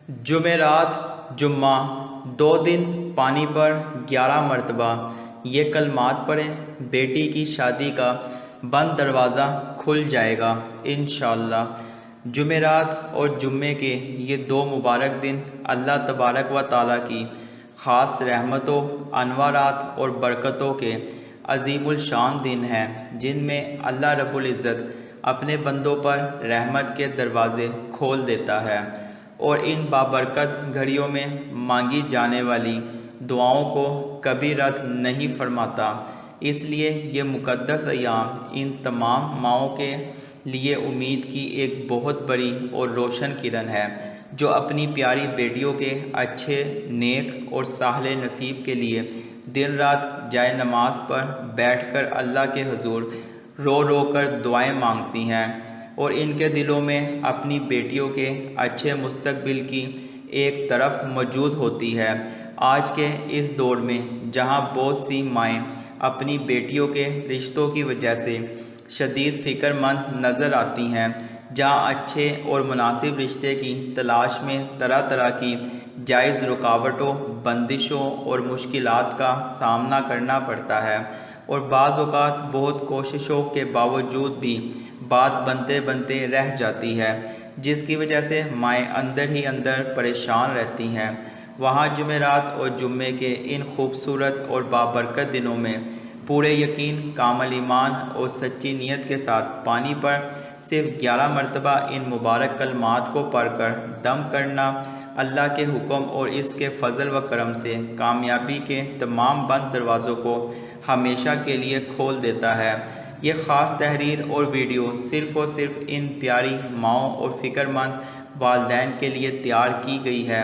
جمعرات جمعہ 2 دن پانی پر 11 مرتبہ یہ کلمات پڑھیں، بیٹی کی شادی کا بند دروازہ کھل جائے گا انشاءاللہ۔ جمعرات اور جمعے کے یہ 2 مبارک دن اللہ تبارک و تعالیٰ کی خاص رحمتوں، انوارات اور برکتوں کے عظیم الشان دن ہیں، جن میں اللہ رب العزت اپنے بندوں پر رحمت کے دروازے کھول دیتا ہے اور ان بابرکت گھڑیوں میں مانگی جانے والی دعاؤں کو کبھی رد نہیں فرماتا۔ اس لیے یہ مقدس ایام ان تمام ماؤں کے لیے امید کی ایک بہت بڑی اور روشن کرن ہے، جو اپنی پیاری بیٹیوں کے اچھے، نیک اور صالح نصیب کے لیے دن رات جائے نماز پر بیٹھ کر اللہ کے حضور رو رو کر دعائیں مانگتی ہیں اور ان کے دلوں میں اپنی بیٹیوں کے اچھے مستقبل کی ایک طرف موجود ہوتی ہے۔ آج کے اس دور میں جہاں بہت سی مائیں اپنی بیٹیوں کے رشتوں کی وجہ سے شدید فکر مند نظر آتی ہیں، جہاں اچھے اور مناسب رشتے کی تلاش میں طرح طرح کی جائز رکاوٹوں، بندشوں اور مشکلات کا سامنا کرنا پڑتا ہے، اور بعض اوقات بہت کوششوں کے باوجود بھی بات بنتے بنتے رہ جاتی ہے، جس کی وجہ سے مائیں اندر ہی اندر پریشان رہتی ہیں۔ وہاں جمعرات اور جمعے کے ان خوبصورت اور بابرکت دنوں میں پورے یقین، کامل ایمان اور سچی نیت کے ساتھ پانی پر صرف 11 مرتبہ ان مبارک کلمات کو پڑھ کر دم کرنا اللہ کے حکم اور اس کے فضل و کرم سے کامیابی کے تمام بند دروازوں کو ہمیشہ کے لیے کھول دیتا ہے۔ یہ خاص تحریر اور ویڈیو صرف اور صرف ان پیاری ماؤں اور فکر مند والدین کے لیے تیار کی گئی ہے،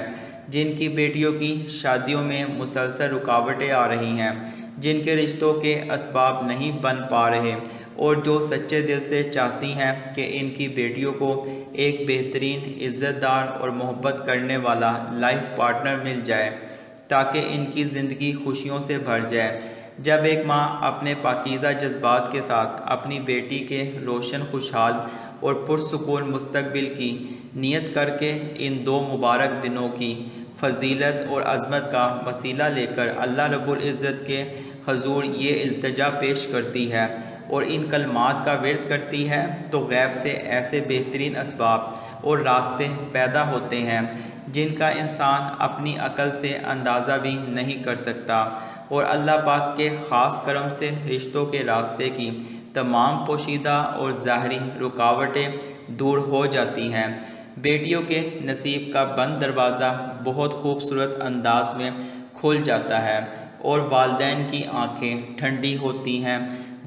جن کی بیٹیوں کی شادیوں میں مسلسل رکاوٹیں آ رہی ہیں، جن کے رشتوں کے اسباب نہیں بن پا رہے، اور جو سچے دل سے چاہتی ہیں کہ ان کی بیٹیوں کو ایک بہترین، عزت دار اور محبت کرنے والا لائف پارٹنر مل جائے تاکہ ان کی زندگی خوشیوں سے بھر جائے۔ جب ایک ماں اپنے پاکیزہ جذبات کے ساتھ اپنی بیٹی کے روشن، خوشحال اور پرسکون مستقبل کی نیت کر کے ان 2 مبارک دنوں کی فضیلت اور عظمت کا وسیلہ لے کر اللہ رب العزت کے حضور یہ التجا پیش کرتی ہے اور ان کلمات کا ورد کرتی ہے، تو غیب سے ایسے بہترین اسباب اور راستے پیدا ہوتے ہیں جن کا انسان اپنی عقل سے اندازہ بھی نہیں کر سکتا، اور اللہ پاک کے خاص کرم سے رشتوں کے راستے کی تمام پوشیدہ اور ظاہری رکاوٹیں دور ہو جاتی ہیں۔ بیٹیوں کے نصیب کا بند دروازہ بہت خوبصورت انداز میں کھل جاتا ہے اور والدین کی آنکھیں ٹھنڈی ہوتی ہیں۔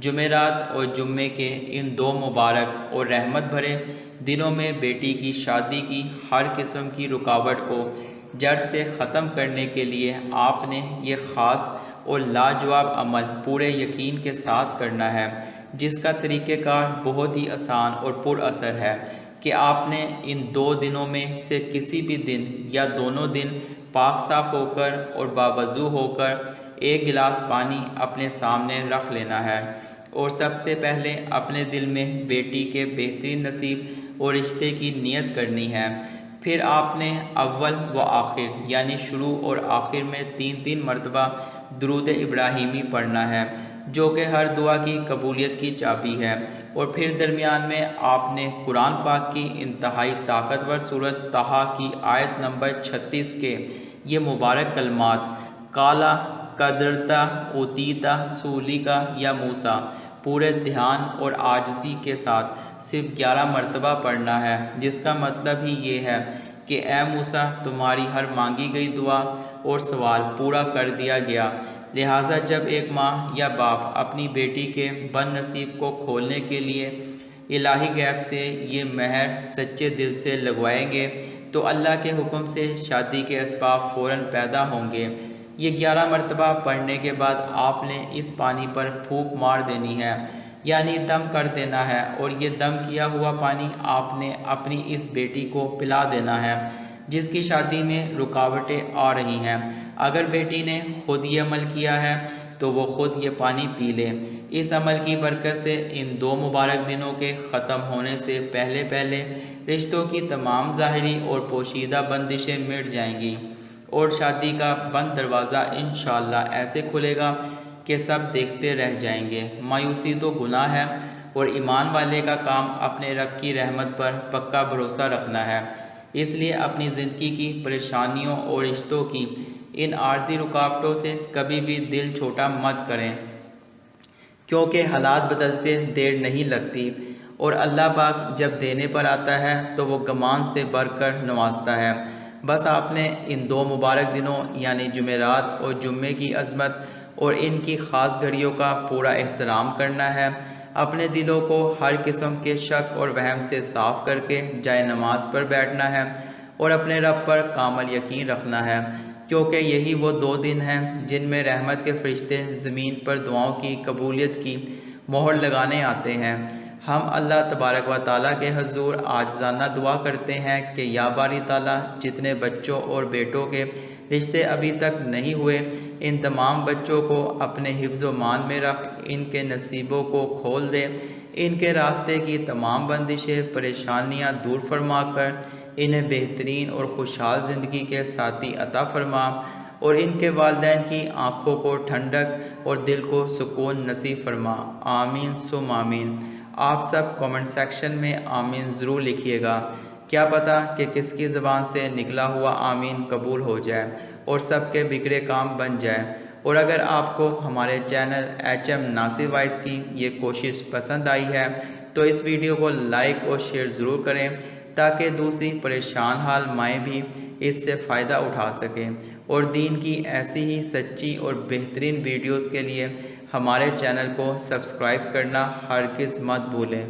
جمعرات اور جمعے کے ان 2 مبارک اور رحمت بھرے دنوں میں بیٹی کی شادی کی ہر قسم کی رکاوٹ کو جڑ سے ختم کرنے کے لیے آپ نے یہ خاص اور لاجواب عمل پورے یقین کے ساتھ کرنا ہے، جس کا طریقہ کار بہت ہی آسان اور پر اثر ہے کہ آپ نے ان 2 دنوں میں سے کسی بھی دن یا دونوں دن پاک صاف ہو کر اور باوضو ہو کر ایک گلاس پانی اپنے سامنے رکھ لینا ہے، اور سب سے پہلے اپنے دل میں بیٹی کے بہترین نصیب اور رشتے کی نیت کرنی ہے۔ پھر آپ نے اول و آخر یعنی شروع اور آخر میں 3 مرتبہ درود ابراہیمی پڑھنا ہے، جو کہ ہر دعا کی قبولیت کی چابی ہے، اور پھر درمیان میں آپ نے قرآن پاک کی انتہائی طاقتور سورۃ طٰہٰ کی آیت نمبر 36 کے یہ مبارک کلمات قَالَ قَدْ أُوتِیتَ سُؤْلَکَ یا موسیٰ پورے دھیان اور عاجزی کے ساتھ صرف 11 مرتبہ پڑھنا ہے، جس کا مطلب ہی یہ ہے کہ اے موسیٰ، تمہاری ہر مانگی گئی دعا اور سوال پورا کر دیا گیا۔ لہٰذا جب ایک ماں یا باپ اپنی بیٹی کے بد نصیب کو کھولنے کے لیے الہی غیب سے یہ مہر سچے دل سے لگوائیں گے تو اللہ کے حکم سے شادی کے اسباب فوراً پیدا ہوں گے۔ یہ 11 مرتبہ پڑھنے کے بعد آپ نے اس پانی پر پھونک مار دینی ہے، یعنی دم کر دینا ہے، اور یہ دم کیا ہوا پانی آپ نے اپنی اس بیٹی کو پلا دینا ہے جس کی شادی میں رکاوٹیں آ رہی ہیں۔ اگر بیٹی نے خود یہ عمل کیا ہے تو وہ خود یہ پانی پی لے۔ اس عمل کی برکت سے ان 2 مبارک دنوں کے ختم ہونے سے پہلے پہلے رشتوں کی تمام ظاہری اور پوشیدہ بندشیں مٹ جائیں گی اور شادی کا بند دروازہ انشاءاللہ ایسے کھلے گا کہ سب دیکھتے رہ جائیں گے۔ مایوسی تو گناہ ہے اور ایمان والے کا کام اپنے رب کی رحمت پر پکا بھروسہ رکھنا ہے۔ اس لیے اپنی زندگی کی پریشانیوں اور رشتوں کی ان عارضی رکاوٹوں سے کبھی بھی دل چھوٹا مت کریں، کیونکہ حالات بدلتے دیر نہیں لگتی اور اللہ پاک جب دینے پر آتا ہے تو وہ گمان سے بڑھ کر نوازتا ہے۔ بس آپ نے ان 2 مبارک دنوں یعنی جمعرات اور جمعے کی عظمت اور ان کی خاص گھڑیوں کا پورا احترام کرنا ہے۔ اپنے دلوں کو ہر قسم کے شک اور وہم سے صاف کر کے جائے نماز پر بیٹھنا ہے اور اپنے رب پر کامل یقین رکھنا ہے، کیونکہ یہی وہ 2 دن ہیں جن میں رحمت کے فرشتے زمین پر دعاؤں کی قبولیت کی مہر لگانے آتے ہیں۔ ہم اللہ تبارک و تعالیٰ کے حضور عاجزانہ دعا کرتے ہیں کہ یا باری تعالیٰ، جتنے بچوں اور بیٹوں کے رشتے ابھی تک نہیں ہوئے، ان تمام بچوں کو اپنے حفظ و مان میں رکھ ان کے نصیبوں کو کھول دے، ان کے راستے کی تمام بندشیں پریشانیاں دور فرما کر انہیں بہترین اور خوشحال زندگی کے ساتھی عطا فرما اور ان کے والدین کی آنکھوں کو ٹھنڈک اور دل کو سکون نصیب فرما۔ آمین ثم آمین۔ آپ سب کامنٹ سیکشن میں آمین ضرور لکھیے گا، کیا پتہ کہ کس کی زبان سے نکلا ہوا آمین قبول ہو جائے اور سب کے بگڑے کام بن جائے۔ اور اگر آپ کو ہمارے چینل HM ناصر وائس کی یہ کوشش پسند آئی ہے تو اس ویڈیو کو لائک اور شیئر ضرور کریں تاکہ دوسری پریشان حال مائیں بھی اس سے فائدہ اٹھا سکیں، اور دین کی ایسی ہی سچی اور بہترین ویڈیوز کے لیے ہمارے چینل کو سبسکرائب کرنا ہرگز مت بھولیں۔